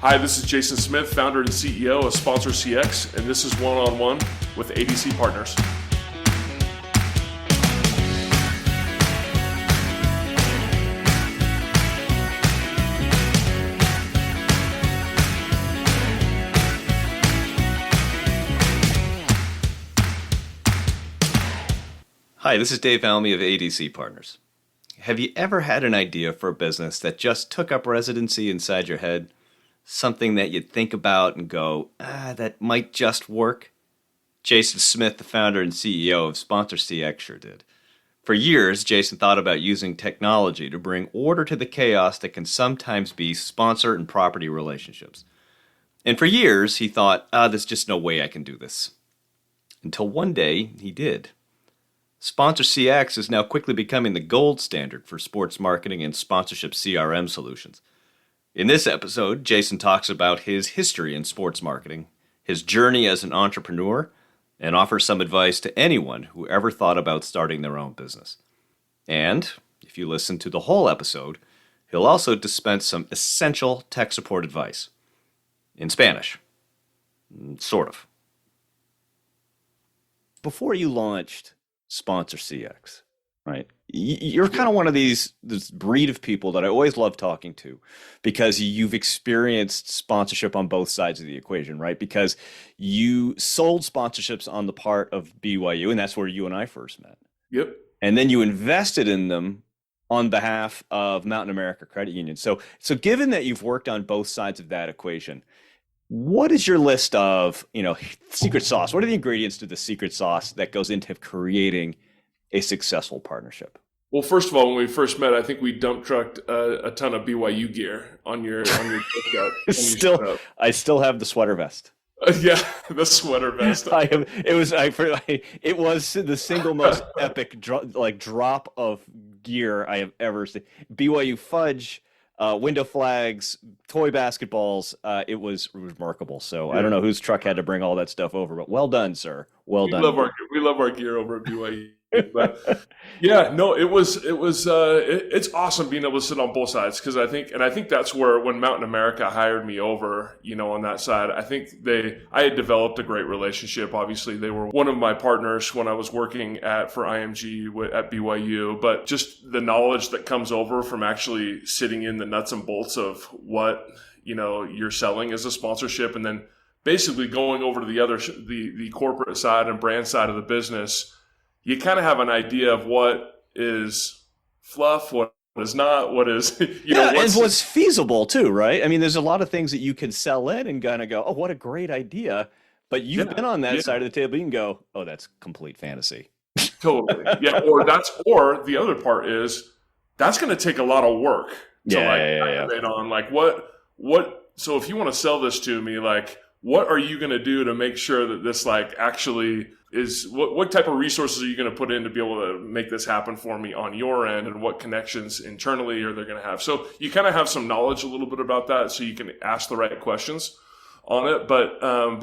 Hi, this is Jason Smith, founder and CEO of Sponsor CX, and this is One-on-One with ADC Partners. Hi, this is Dave Almy of ADC Partners. Have you ever had an idea for a business that just took up residency inside your head? Something that you'd think about and go, that might just work? Jason Smith, the founder and CEO of Sponsor CX, sure did. For years, Jason thought about using technology to bring order to the chaos that can sometimes be sponsor and property relationships. And for years, he thought, there's just no way I can do this. Until one day, he did. Sponsor CX is now quickly becoming the gold standard for sports marketing and sponsorship CRM solutions. In this episode, Jason talks about his history in sports marketing, his journey as an entrepreneur, and offers some advice to anyone who ever thought about starting their own business. And, if you listen to the whole episode, he'll also dispense some essential tech support advice. In Spanish. Sort of. Before you launched Sponsor CX, right? You're kind of one of this breed of people that I always love talking to because you've experienced sponsorship on both sides of the equation, right? Because you sold sponsorships on the part of BYU, and that's where you and I first met. Yep. And then you invested in them on behalf of Mountain America Credit Union. So given that you've worked on both sides of that equation, what is your list of, secret sauce? What are the ingredients to the secret sauce that goes into creating a successful partnership? Well, first of all, when we first met, I think we dump trucked a ton of BYU gear on your cookout. I still have the sweater vest. Yeah, the sweater vest. It was the single most epic drop of gear I have ever seen. BYU fudge. Window flags, toy basketballs. It was remarkable. So I don't know whose truck had to bring all that stuff over, but well done, sir. Well done. We love our gear over at BYU. But yeah, no, it's awesome being able to sit on both sides because I think that's where when Mountain America hired me over, on that side, I think I had developed a great relationship. Obviously, they were one of my partners when I was working for IMG at BYU, but just the knowledge that comes over from actually sitting in the nuts and bolts of what, you're selling as a sponsorship and then basically going over to the corporate side and brand side of the business, you kind of have an idea of what is fluff, what is not, what is, and what's feasible too, right? I mean, there's a lot of things that you can sell in and kind of go, oh, what a great idea. But you've been on that side of the table. You can go, oh, that's complete fantasy. Totally. Yeah. Or the other part is that's going to take a lot of work to activate on what, so if you want to sell this to me, what are you going to do to make sure that this actually is what type of resources are you going to put in to be able to make this happen for me on your end, and what connections internally are they going to have? So you kind of have some knowledge a little bit about that, so you can ask the right questions on it. But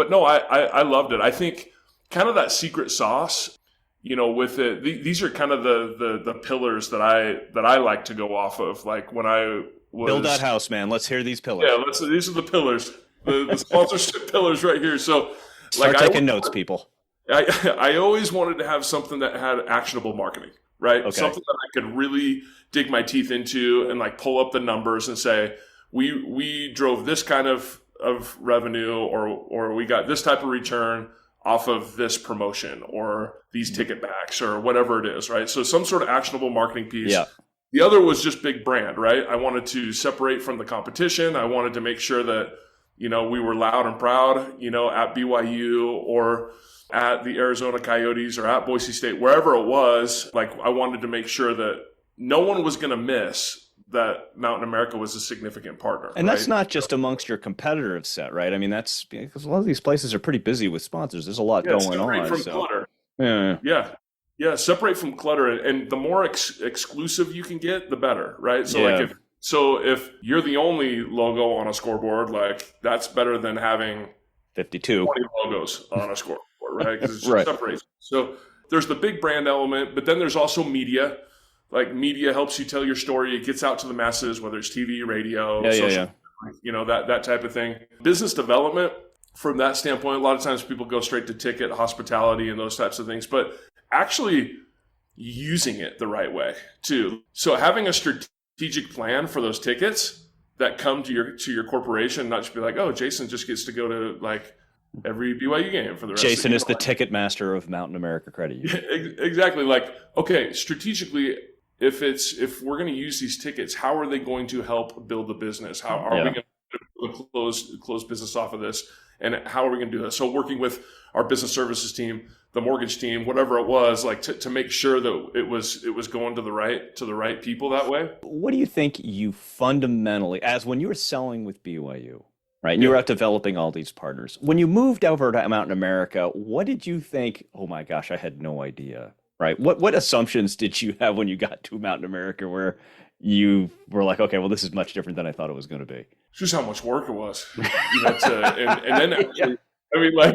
no, I loved it. I think kind of that secret sauce, with it. These are kind of the pillars that I like to go off of. Like when I was build that house, man. Let's hear these pillars. Yeah, these are the pillars. The sponsorship pillars right here. So start taking notes, people. I always wanted to have something that had actionable marketing, right? Okay. Something that I could really dig my teeth into and pull up the numbers and say, we drove this kind of revenue or we got this type of return off of this promotion or these ticket backs or whatever it is, right? So some sort of actionable marketing piece. Yeah. The other was just big brand, right? I wanted to separate from the competition. I wanted to make sure that, we were loud and proud, at BYU or at the Arizona Coyotes or at Boise State, wherever it was. I wanted to make sure that no one was going to miss that Mountain America was a significant partner. And that's not just amongst your competitive set, right? I mean, that's because a lot of these places are pretty busy with sponsors. There's a lot going on. From clutter. Yeah. Separate from clutter. And the more exclusive you can get, the better, right? So if you're the only logo on a scoreboard, that's better than having 52 20 logos on a scoreboard, right? Because it's just separates. So there's the big brand element, but then there's also media. Media helps you tell your story. It gets out to the masses, whether it's TV, radio, social that type of thing. Business development, from that standpoint, a lot of times people go straight to ticket, hospitality, and those types of things, but actually using it the right way too. So having a strategic plan for those tickets that come to your corporation, not just be like, oh, Jason just gets to go to like every BYU game for the rest Jason of is the ticket master of Mountain America Credit Union. Exactly. Like, okay, strategically, if we're going to use these tickets, how are they going to help build the business? How are we going to close business off of this? And how are we going to do this? So working with our business services team, the mortgage team, whatever it was, like to make sure that it was going to the right people that way. What do you think you fundamentally, as when you were selling with BYU, right? And you were out developing all these partners. When you moved over to Mountain America, what did you think? Oh my gosh, I had no idea. Right? What assumptions did you have when you got to Mountain America where you were like, okay, well, this is much different than I thought it was going to be? Just how much work it was, and then yeah. I mean, like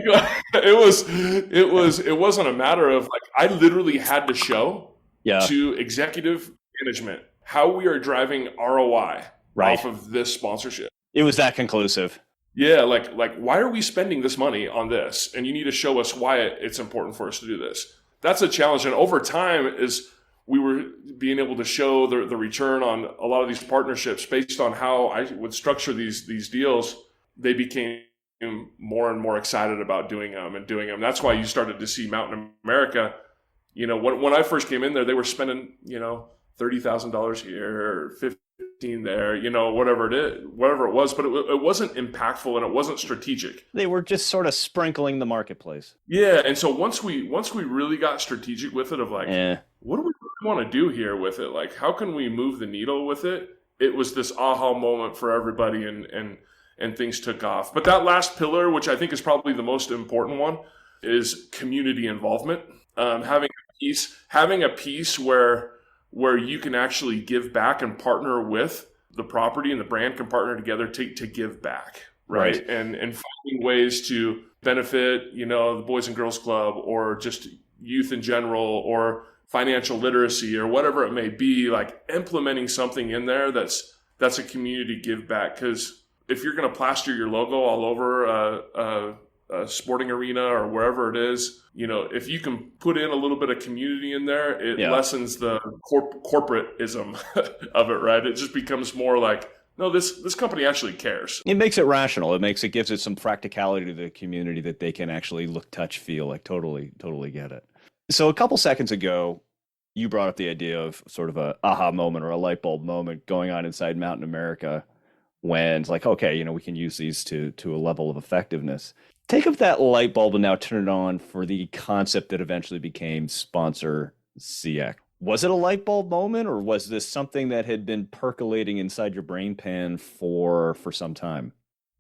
it wasn't a matter of like I literally had to show to executive management how we are driving ROI off of this sponsorship. It was that conclusive. Yeah, like why are we spending this money on this? And you need to show us why it's important for us to do this. That's a challenge. And over time, as we were being able to show the return on a lot of these partnerships based on how I would structure these deals, they became more and more excited about doing them. That's why you started to see Mountain America. When I first came in there, they were spending, $30,000 here or 15 there, whatever it was, but it wasn't impactful and it wasn't strategic. They were just sort of sprinkling the marketplace. Yeah, and so once we really got strategic with it, of like, what do we really want to do here with it? Like, how can we move the needle with it? It was this aha moment for everybody, and things took off. But that last pillar, which I think is probably the most important one, is community involvement. Having a piece where you can actually give back and partner with the property, and the brand can partner together to give back, right? And finding ways to benefit, the Boys and Girls Club or just youth in general or financial literacy or whatever it may be, like implementing something in there that's a community give back. Because if you're going to plaster your logo all over a sporting arena or wherever it is, if you can put in a little bit of community in there, it lessens the corporatism of it, right? It just becomes more like, no, this company actually cares. It makes it rational. It gives it some practicality to the community that they can actually look, touch, feel. Like totally get it. So a couple seconds ago, you brought up the idea of sort of a aha moment or a light bulb moment going on inside Mountain America when it's like, okay, we can use these to a level of effectiveness. Take up that light bulb and now turn it on for the concept that eventually became Sponsor CX. Was it a light bulb moment, or was this something that had been percolating inside your brain pan for some time?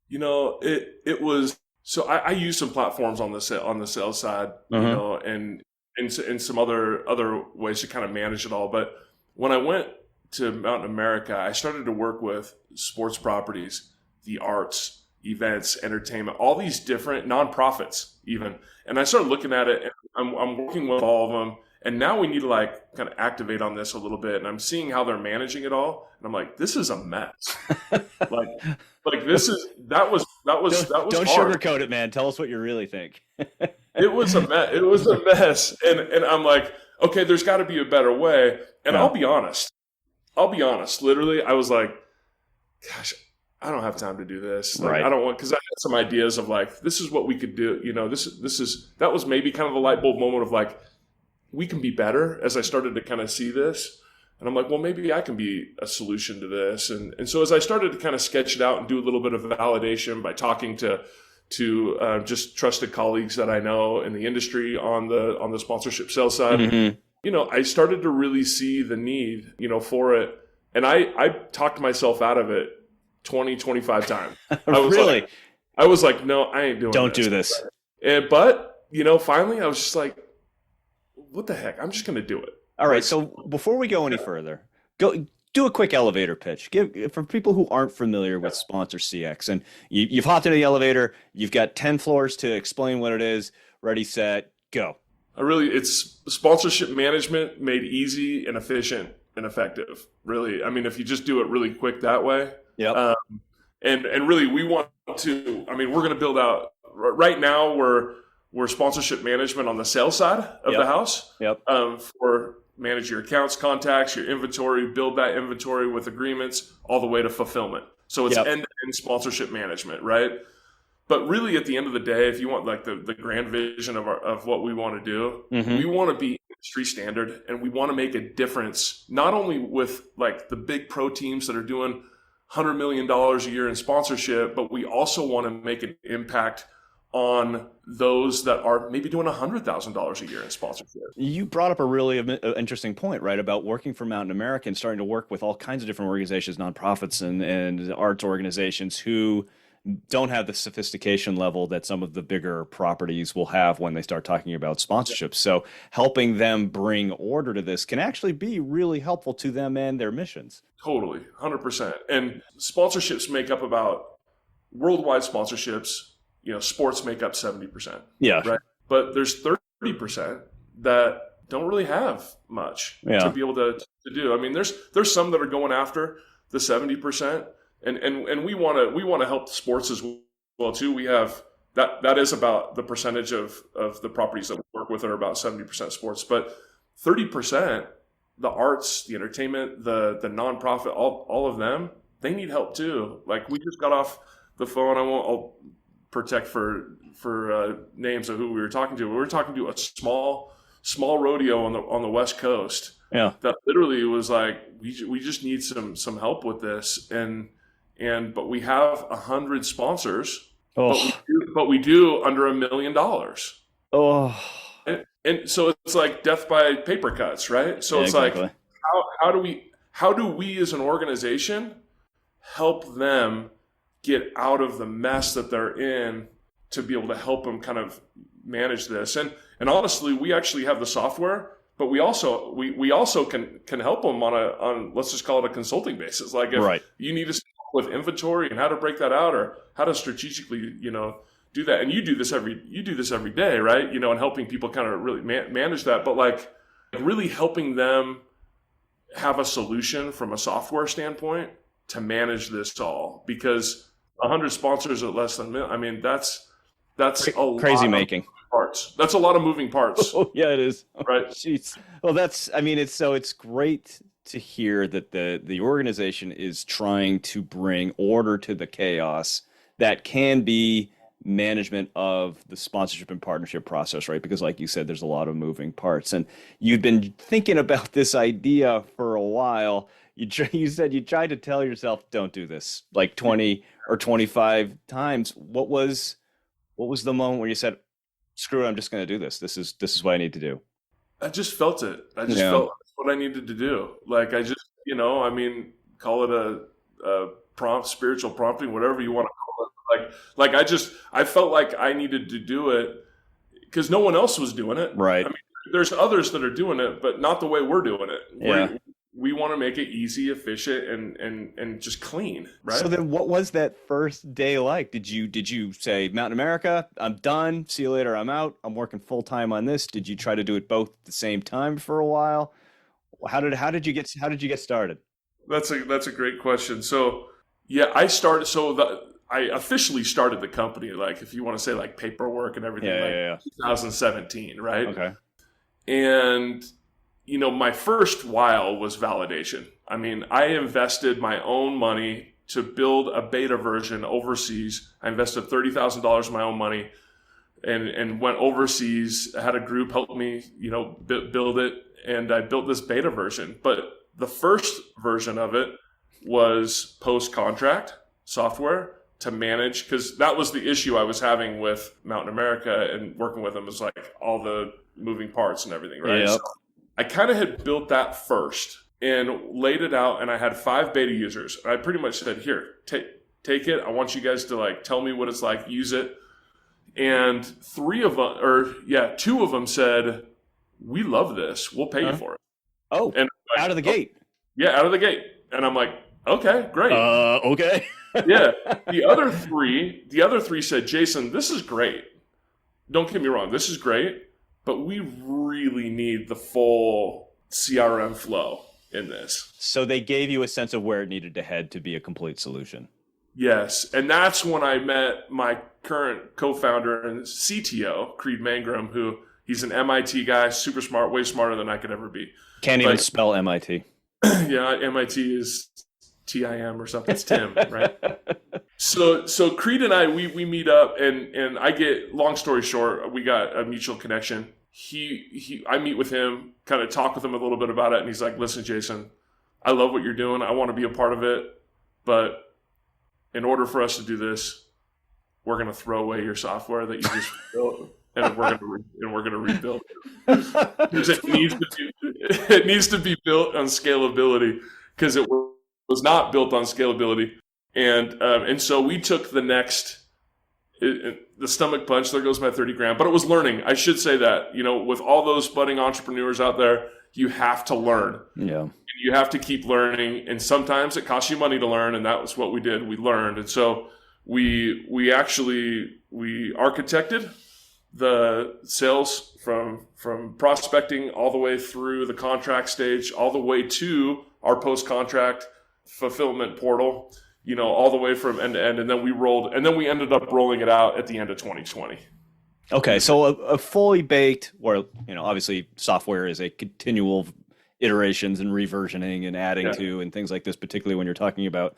It was. So I use some platforms on the sales side, and some other ways to kind of manage it all. But when I went to Mountain America, I started to work with sports properties, the arts, events, entertainment, all these different nonprofits even. And I started looking at it, and I'm working with all of them. And now we need to like kind of activate on this a little bit. And I'm seeing how they're managing it all. And I'm like, this is a mess. like this is, that was don't hard. Sugarcoat it, man. Tell us what you really think. It was a mess. It was a mess. And I'm like, okay, there's got to be a better way. And I'll be honest. Literally, I was like, gosh, I don't have time to do this. Like, I don't want, because I had some ideas of like, this is what we could do. That was maybe kind of a light bulb moment of like, we can be better as I started to kind of see this. And I'm like, well, maybe I can be a solution to this. And so as I started to kind of sketch it out and do a little bit of validation by talking to just trusted colleagues that I know in the industry on the sponsorship sales side, I started to really see the need, for it. And I talked myself out of it 20, 25 times. I was like, no, I ain't doing this. Don't do this. But, finally I was just like, what the heck? I'm just going to do it. All right. So before we go any further, go do a quick elevator pitch. For people who aren't familiar with Sponsor CX, and you've hopped into the elevator, you've got 10 floors to explain what it is. Ready, set, go. It's sponsorship management made easy and efficient and effective. Really. I mean, if you just do it really quick that way. And really we want to, I mean, we're going to build out right now. We're sponsorship management on the sales side of the Yep. house, Yep. for manage your accounts, contacts, your inventory, build that inventory with agreements all the way to fulfillment. So it's Yep. end-to-end sponsorship management, right? But really, at the end of the day, if you want like the grand vision of what we want to do, Hmm. we want to be industry standard, and we want to make a difference not only with like the big pro teams that are doing $100 million a year in sponsorship, but we also want to make an impact on those that are maybe doing $100,000 a year in sponsorship. You brought up a really interesting point, right, about working for Mountain America and starting to work with all kinds of different organizations, nonprofits, and arts organizations who don't have the sophistication level that some of the bigger properties will have when they start talking about sponsorships. So helping them bring order to this can actually be really helpful to them and their missions. Totally, 100%. And sponsorships make up about worldwide sponsorships, sports make up 70%, Yeah. right? But there's 30% that don't really have much to Yeah. be able to do. I mean, there's some that are going after the 70%, and we want to help the sports as well too. We have that is about the percentage of the properties that we work with are about 70% sports, but 30%, the arts, the entertainment, the nonprofit, all of them, they need help too. Like we just got off the phone. I'll protect for names of who we were talking to. We were talking to a small rodeo on the West Coast Yeah. that literally was like, we just need some help with this, but we have 100 sponsors, Oh. but we do under $1 million. Oh. And so it's like death by paper cuts, right? So Yeah, it's like exactly. how do we as an organization help them get out of the mess that they're in to be able to help them kind of manage this? And honestly, we actually have the software, but we also can help them on let's just call it a consulting basis. Like if Right. you need to with inventory and how to break that out or how to strategically, do that. And you do this every day, right? And helping people kind of really manage that, but like really helping them have a solution from a software standpoint to manage this all, because 100 sponsors at less than I mean that's a Crazy lot of making. parts. That's a lot of moving parts, Oh, yeah, it is. Oh, right? jeez. Well, I mean, it's great to hear that the organization is trying to bring order to the chaos that can be management of the sponsorship and partnership process, right? Because like you said, there's a lot of moving parts. And you've been thinking about this idea for a while. You said you tried to tell yourself, don't do this, like 20 or 25 times. What was the moment where you said, screw it, I'm just going to do this. This is what I need to do. I just felt it. I just Yeah. felt that's what I needed to do. Like I just, I mean, call it a prompt, spiritual prompting, whatever you want to call it. I felt like I needed to do it because no one else was doing it. I Right. mean, there's others that are doing it, but not the way we're doing it. Yeah. We want to make it easy, efficient, and just clean, So right? then what was that first day like? Did you say, Mountain America, I'm done, see you later, I'm out, I'm working full time on this? Did you try to do it both at the same time for a while? How did you get started? That's a great question. So yeah, I started. I officially started the company, like if you want to say like paperwork and everything, Yeah, like yeah, 2017, yeah. right? Okay. And my first while was validation. I mean, I invested my own money to build a beta version overseas. I invested $30,000 of my own money and went overseas. I had a group help me, build it, and I built this beta version. But the first version of it was post contract software to manage, because that was the issue I was having with Mountain America and working with them, is like all the moving parts and everything, right? So Yep. I kind of had built that first and laid it out, and I had 5 beta users. And I pretty much said, here, take it. I want you guys to like tell me what it's like, use it. And 2 of them said, we love this. We'll pay you Huh? for it. Oh, And I'm out like, of the oh, gate. yeah, out of the gate. And I'm like, okay, great. Okay. Yeah. The other three said, Jason, this is great. Don't get me wrong, this is great, but we really need the full CRM flow in this. So they gave you a sense of where it needed to head to be a complete solution. Yes, and that's when I met my current co-founder and CTO, Creed Mangrum, who he's an MIT guy, super smart, way smarter than I could ever be. Can't even But spell MIT. yeah, MIT is TIM or something. It's Tim, right? So Creed and I we meet up, and I get, long story short, we got a mutual connection. He I meet with him, kind of talk with him a little bit about it, and he's like, "Listen, Jason, I love what you're doing. I want to be a part of it, but in order for us to do this, we're going to throw away your software that you just built, and we're going to rebuild it because it needs to be built on scalability because it was not built on scalability, and so we took the next." The stomach punch, there goes my 30 grand. But it was learning. I should say that, with all those budding entrepreneurs out there, you have to learn. Yeah. You have to keep learning. And sometimes it costs you money to learn. And that was what we did. We learned. And so we architected the sales from prospecting all the way through the contract stage, all the way to our post-contract fulfillment portal, all the way from end to end. And then we ended up rolling it out at the end of 2020. Okay, so a fully baked, or obviously software is a continual iterations and reversioning and adding to and things like this, particularly when you're talking about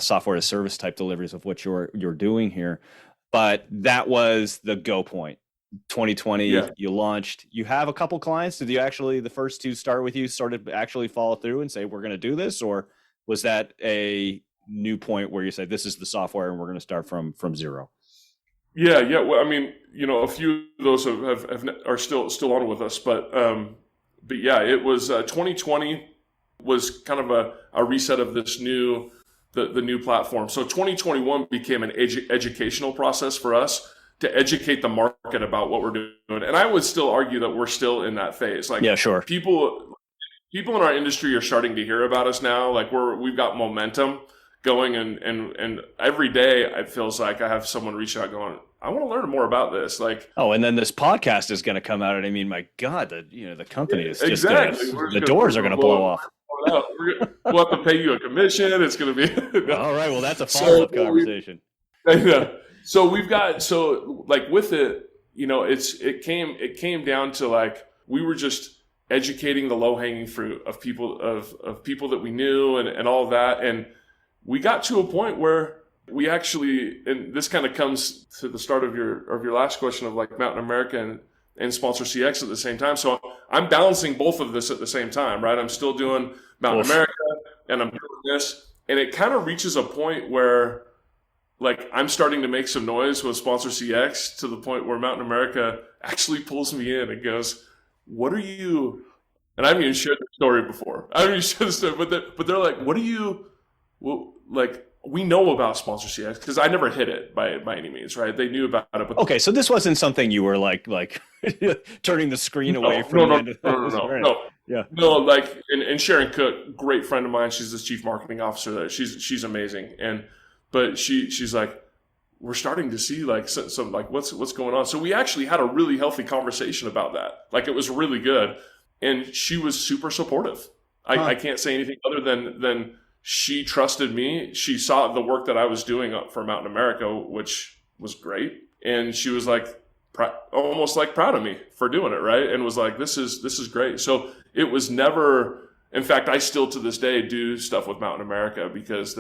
software as service type deliveries of what you're doing here. But that was the go point. 2020, you launched. You have a couple clients. Did you actually, the first two start with you, started actually follow through and say, we're going to do this? Or was that a new point where you said, this is the software and we're going to start from zero? Yeah. Well, I mean, a few of those are still on with us, but yeah, it was 2020 was kind of a reset of this the new platform. So 2021 became an educational process for us to educate the market about what we're doing. And I would still argue that we're still in that phase. Like, yeah, sure. People in our industry are starting to hear about us now. Like we've got momentum going, and every day it feels like I have someone reach out going, I want to learn more about this. Like, and then this podcast is going to come out, and I mean, my God, the company is just exactly. The doors are going to blow off. We'll have to pay you a commission. It's going to be all right. Well, that's a follow-up conversation. So we've got with it, it came down to like we were just educating the low-hanging fruit of people that we knew and all of that, and we got to a point where we actually, and this kind of comes to the start of your last question of like Mountain America and Sponsor CX at the same time. So I'm balancing both of this at the same time, right? I'm still doing Mountain America and I'm doing this, and it kind of reaches a point where like I'm starting to make some noise with Sponsor CX to the point where Mountain America actually pulls me in and goes, "What are you?" And I haven't even shared the story before. But they're like, "What are you?" Well, like we know about Sponsor CX because I never hit it by any means, right? They knew about it. But okay, so this wasn't something you were like turning the screen away from. No. Yeah. No, like and Sharon Cook, great friend of mine. She's the chief marketing officer there. She's amazing. But she's like, we're starting to see like some like what's going on. So we actually had a really healthy conversation about that. Like it was really good, and she was super supportive. I can't say anything other than she trusted me. She saw the work that I was doing for Mountain America, which was great, and she was like almost like proud of me for doing it, right? And was like, this is great. So it was never. In fact, I still to this day do stuff with Mountain America because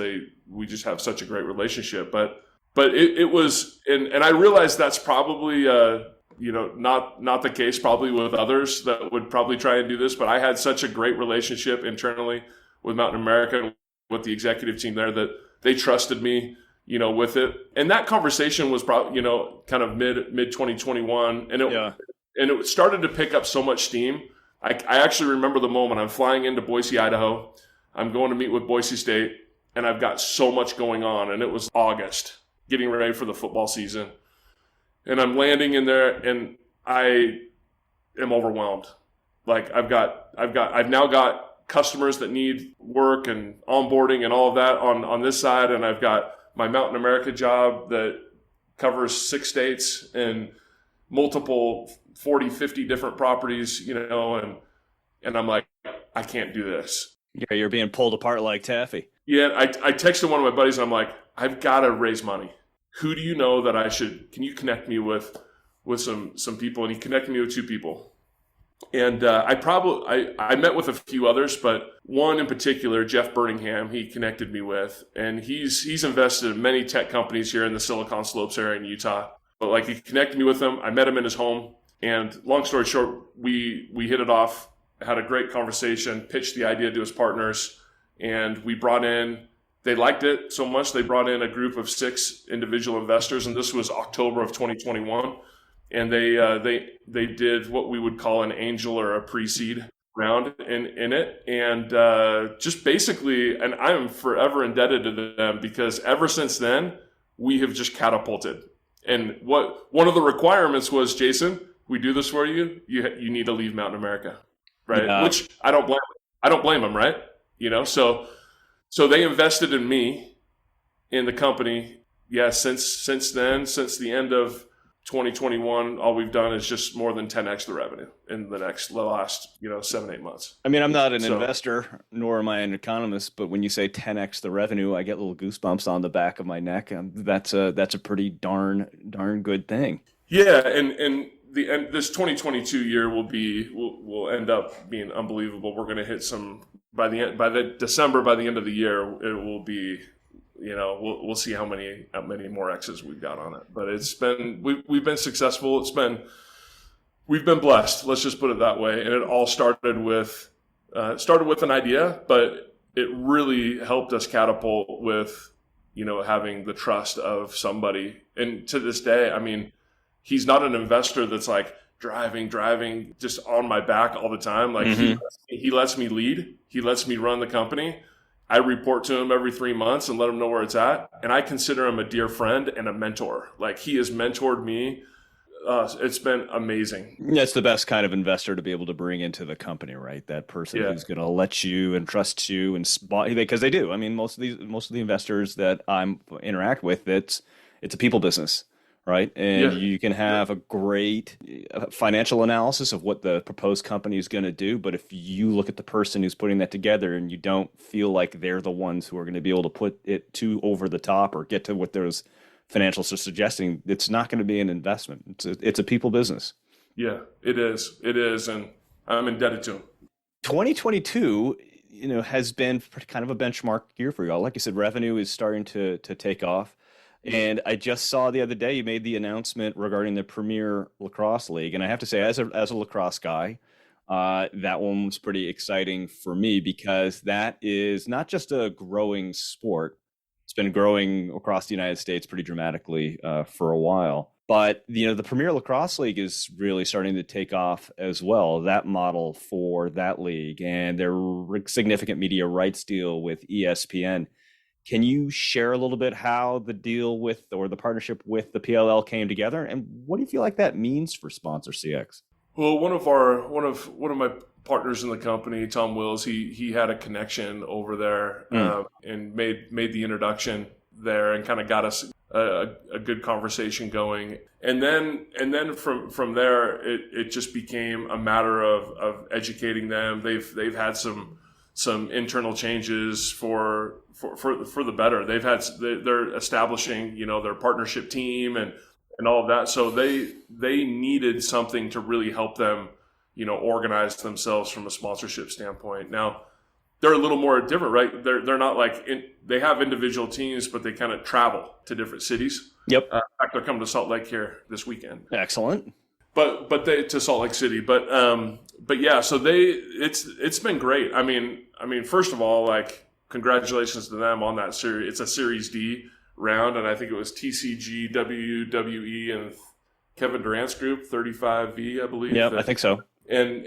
we just have such a great relationship. But it was, and I realized that's probably not the case probably with others that would probably try and do this. But I had such a great relationship internally with Mountain America and with the executive team there that they trusted me, with it. And that conversation was probably kind of mid 2021, and it started to pick up so much steam. I actually remember the moment I'm flying into Boise, Idaho. I'm going to meet with Boise State, and I've got so much going on. And it was August, getting ready for the football season. And I'm landing in there, and I am overwhelmed. Like I've now got customers that need work and onboarding and all of that on this side, and I've got my Mountain America job that covers 6 states and multiple 40, 50 different properties, and I'm like, I can't do this. Yeah, you're being pulled apart like taffy. Yeah, I texted one of my buddies and I'm like, I've got to raise money. Who do you know that I should? Can you connect me with some people? And he connected me with two people. And I met with a few others, but one in particular, Jeff Birmingham, he connected me with, and he's invested in many tech companies here in the Silicon Slopes area in Utah. But like he connected me with him, I met him in his home, and long story short, we hit it off, had a great conversation, pitched the idea to his partners, and we brought in. They liked it so much they brought in a group of 6 individual investors, and this was October of 2021. And they did what we would call an angel or a pre-seed round in it, and just basically, and I am forever indebted to them because ever since then we have just catapulted. And one of the requirements was, Jason, we do this for you. You need to leave Mountain America, right? Yeah. Which I don't blame. I don't blame them, right? So they invested in me, in the company. Yeah, since then, since the end of 2021, all we've done is just more than 10x the revenue in the last 7-8 months. I mean, I'm not an investor, nor am I an economist, but when you say 10x the revenue, I get little goosebumps on the back of my neck. That's a pretty darn good thing. Yeah, and this 2022 year will end up being unbelievable. We're going to hit some by the end of the year. It will be. We'll see how many more X's we've got on it. But we've been successful. We've been blessed. Let's just put it that way. And it all started with an idea, but it really helped us catapult with, having the trust of somebody. And to this day, I mean, he's not an investor that's like driving just on my back all the time. Like he lets me lead. He lets me run the company. I report to him every 3 months and let him know where it's at. And I consider him a dear friend and a mentor. Like he has mentored me. It's been amazing. That's the best kind of investor to be able to bring into the company, right? That person who's going to let you and trust you and because they do. I mean, most of the investors that I interact with, it's a people business. Right. And you can have a great financial analysis of what the proposed company is going to do. But if you look at the person who's putting that together and you don't feel like they're the ones who are going to be able to put it too over the top or get to what those financials are suggesting, it's not going to be an investment. It's a people business. Yeah, it is. It is. And I'm indebted to him. 2022, has been kind of a benchmark year for y'all. Like you said, revenue is starting to take off. And I just saw the other day you made the announcement regarding the Premier Lacrosse League, and I have to say, as a lacrosse guy, that one was pretty exciting for me because that is not just a growing sport; it's been growing across the United States pretty dramatically for a while. But the Premier Lacrosse League is really starting to take off as well. That model for that league and their significant media rights deal with ESPN. Can you share a little bit how the deal with or the partnership with the PLL came together, and what do you feel like that means for Sponsor CX? Well, one of my partners in the company, Tom Wills, he had a connection over there and made the introduction there and kind of got us a good conversation going. And then from there it just became a matter of educating them. They've had some internal changes for the better. They're establishing, their partnership team and all of that. So they needed something to really help them, organize themselves from a sponsorship standpoint. Now they're a little more different, right? They're not like they have individual teams, but they kind of travel to different cities. Yep. In fact, they're coming to Salt Lake here this weekend. Excellent. But they to Salt Lake City. But yeah, so it's been great. I mean, first of all, like, congratulations to them on that series. It's a Series D round, and I think it was TCG, WWE, and Kevin Durant's group, 35V, I believe. Yeah, I think so. And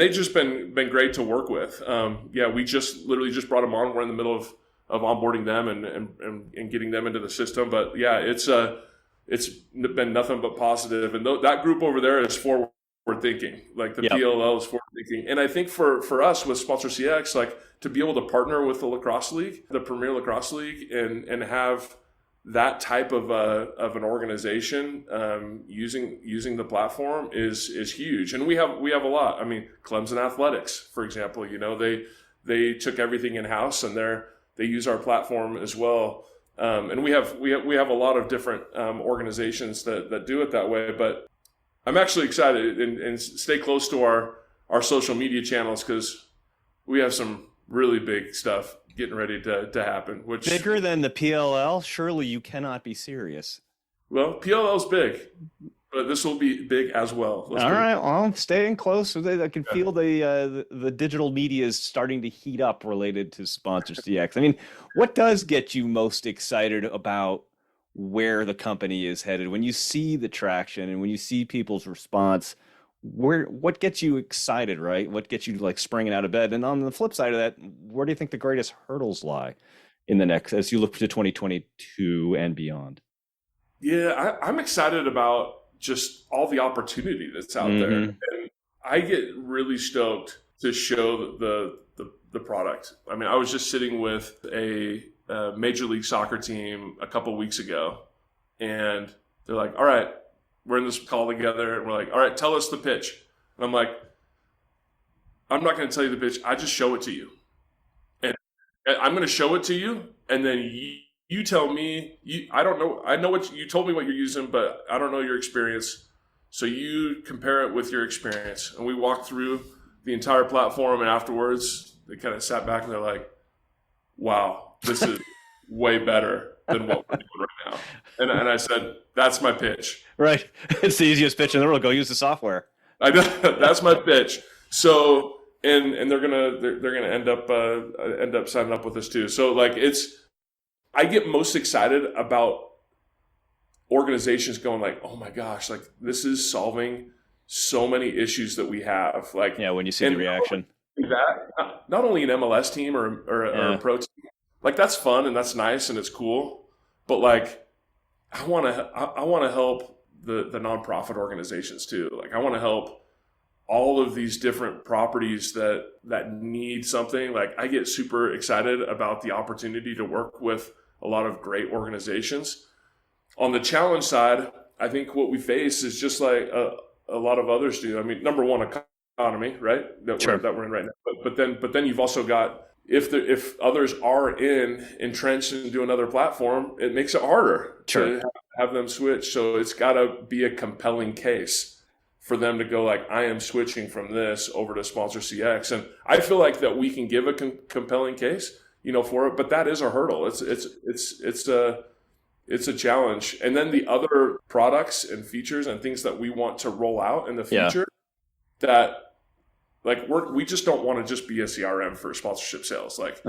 they've just been great to work with. We literally just brought them on. We're in the middle of onboarding them and getting them into the system. But yeah, it's been nothing but positive. And that group over there is forward thinking. Like the PLL is forward thinking. And I think for us with Sponsor CX, like to be able to partner with the lacrosse league, the Premier Lacrosse League, and have that type of an organization using the platform is huge. And we have a lot. I mean, Clemson Athletics, for example, they took everything in house, and they use our platform as well. And we have a lot of different organizations that do it that way. But I'm actually excited, and stay close to our social media channels, because we have some really big stuff getting ready to happen. Which, Bigger than the PLL? Surely you cannot be serious. well, PLL's big, but this will be big as well. Let's All put it. right, well, I'm staying close. I can Yeah. feel the digital media is starting to heat up related to Sponsor CX. I mean, what does get you most excited about where the company is headed when you see the traction and when you see people's response? What gets you excited, right? What gets you like springing out of bed? And on the flip side of that, where do you think the greatest hurdles lie in the next as you look to 2022 and beyond? Yeah, I'm excited about just all the opportunity that's out there. Mm-hmm. And I get really stoked to show the product. I mean, I was just sitting with a Major League Soccer team a couple weeks ago, and they're like, all right, we're in this call together, and we're like, all right, tell us the pitch. And I'm like, I'm not going to tell you the pitch. I just show it to you. And I'm going to show it to you, and then you tell me. I don't know. I know what you told me what you're using, but I don't know your experience. So you compare it with your experience, and we walked through the entire platform. And afterwards, they kind of sat back and they're like, "Wow, this is way better than what we're doing right now." And I said, "That's my pitch." Right. It's the easiest pitch in the world. Go use the software. I know, that's my pitch. So and they're gonna end up signing up with us too. So like I get most excited about organizations going like, oh my gosh, like this is solving so many issues that we have. Like, Yeah, when you see the reaction. Not only an MLS team or a pro team, like that's fun and that's nice and it's cool, but like I want to help the nonprofit organizations too. Like I want to help all of these different properties that need something. Like I get super excited about the opportunity to work with a lot of great organizations. On the challenge side, I think what we face is just like a lot of others do. I mean, number one, economy, right? That we're in right now. But then you've also got, if others are entrenched into another platform, it makes it harder to have them switch. So it's got to be a compelling case for them to go like, I am switching from this over to Sponsor CX. And I feel like that we can give a compelling case, for it, but that is a hurdle. It's a challenge. And then the other products and features and things that we want to roll out in the future that like we just don't want to just be a CRM for sponsorship sales. Like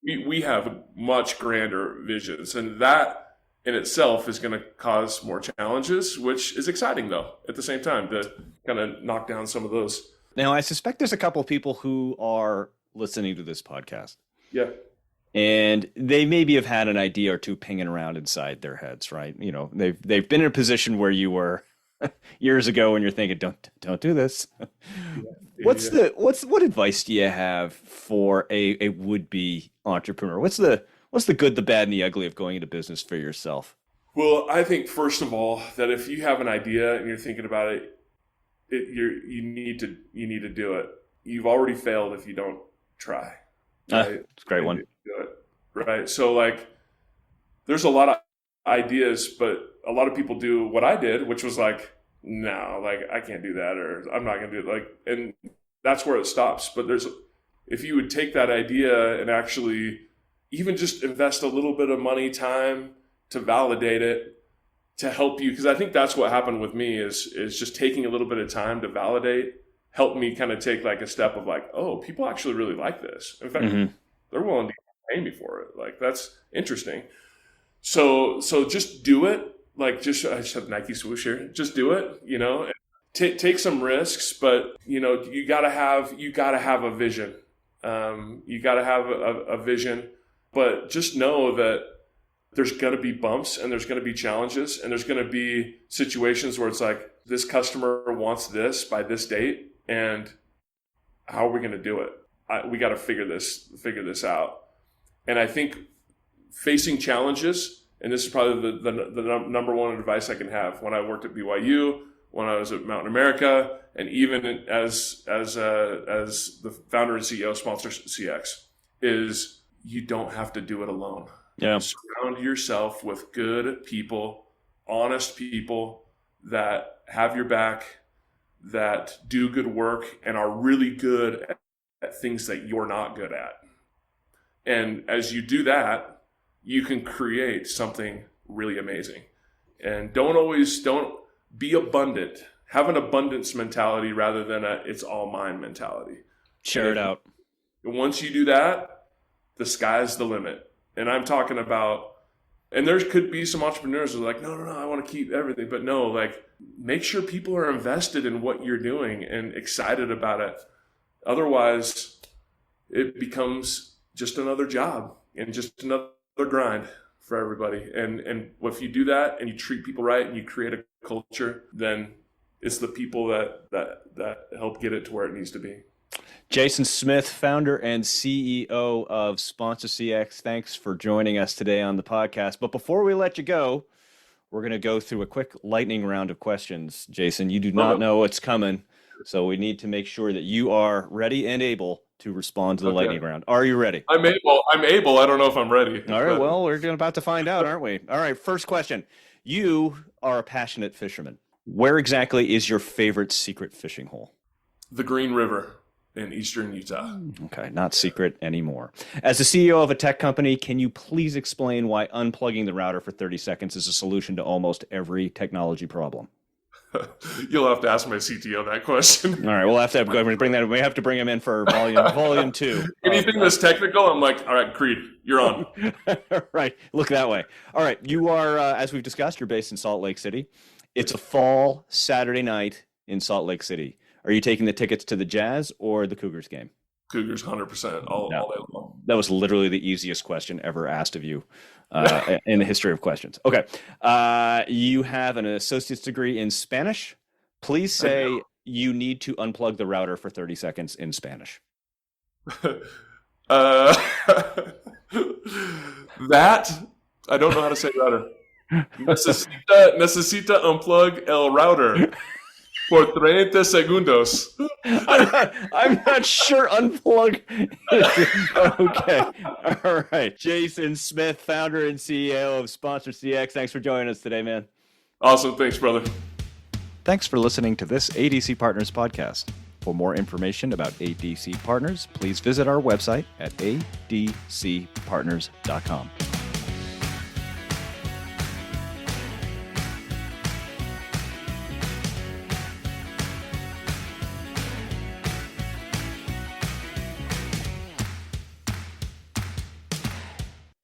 we have much grander visions, and that in itself is going to cause more challenges, which is exciting though at the same time to kind of knock down some of those. Now, I suspect there's a couple of people who are listening to this podcast. Yeah. And they maybe have had an idea or two pinging around inside their heads, right? They've been in a position where you were years ago when you're thinking, don't do this. What advice do you have for a would-be entrepreneur? What's the good, the bad, and the ugly of going into business for yourself? Well, I think first of all that if you have an idea and you're thinking about it, you need to do it. You've already failed if you don't try. Right? It's a great one. Do it, right? So like, there's a lot of ideas, but a lot of people do what I did, which was like, no, like I can't do that, or I'm not going to do it. Like, and that's where it stops. But if you would take that idea and actually even just invest a little bit of money, time to validate it, to help you, because I think that's what happened with me is just taking a little bit of time to validate helped me kind of take like a step of like, oh, people actually really like this. In fact, they're willing to pay me for it. Like, that's interesting. So just do it. Like, I just have Nike swoosh here. Just do it, take some risks, but you gotta have a vision. You gotta have a vision, but just know that there's going to be bumps and there's going to be challenges and there's going to be situations where it's like, this customer wants this by this date. And how are we going to do it? We got to figure this out. And I think facing challenges, and this is probably the number one advice I can have. When I worked at BYU, when I was at Mountain America, and even as the founder and CEO of Sponsor CX, is you don't have to do it alone. Yeah. Surround yourself with good people, honest people that have your back, that do good work and are really good at things that you're not good at. And as you do that, you can create something really amazing. And don't be abundant. Have an abundance mentality rather than a it's all mine mentality. Share it out. Once you do that, the sky's the limit. And I'm talking about, and there could be some entrepreneurs who are like, no, I want to keep everything. But no, like, make sure people are invested in what you're doing and excited about it. Otherwise, it becomes just another job and just another grind for everybody. And if you do that and you treat people right and you create a culture, then it's the people that help get it to where it needs to be. Jason Smith, founder and CEO of Sponsor CX, thanks for joining us today on the podcast. But before we let you go, we're going to go through a quick lightning round of questions. Jason, you do not know what's coming, so we need to make sure that you are ready and able to respond to the lightning round. Are you ready? I'm able. I don't know if I'm ready. All right, well, we're about to find out, aren't we? All right, first question. You are a passionate fisherman. Where exactly is your favorite secret fishing hole? The Green River in eastern Utah. Okay, not secret anymore. As the CEO of a tech company, can you please explain why unplugging the router for 30 seconds is a solution to almost every technology problem? You'll have to ask my CTO that question. All right, we'll have to bring that. We have to bring him in for volume 2. Anything that's technical, I'm like, all right, Creed, you're on. Right, look that way. All right, you are, as we've discussed, you're based in Salt Lake City. It's a fall Saturday night in Salt Lake City. Are you taking the tickets to the Jazz or the Cougars game? Cougars, 100%, all day long. That was literally the easiest question ever asked of you in the history of questions. Okay. You have an associate's degree in Spanish. Please say you need to unplug the router for 30 seconds in Spanish. That, I don't know how to say router. Necesita unplug el router. Por 30 segundos. I'm not sure unplug. Okay. All right. Jason Smith, founder and CEO of Sponsor CX. Thanks for joining us today, man. Awesome. Thanks, brother. Thanks for listening to this ADC Partners podcast. For more information about ADC Partners, please visit our website at adcpartners.com.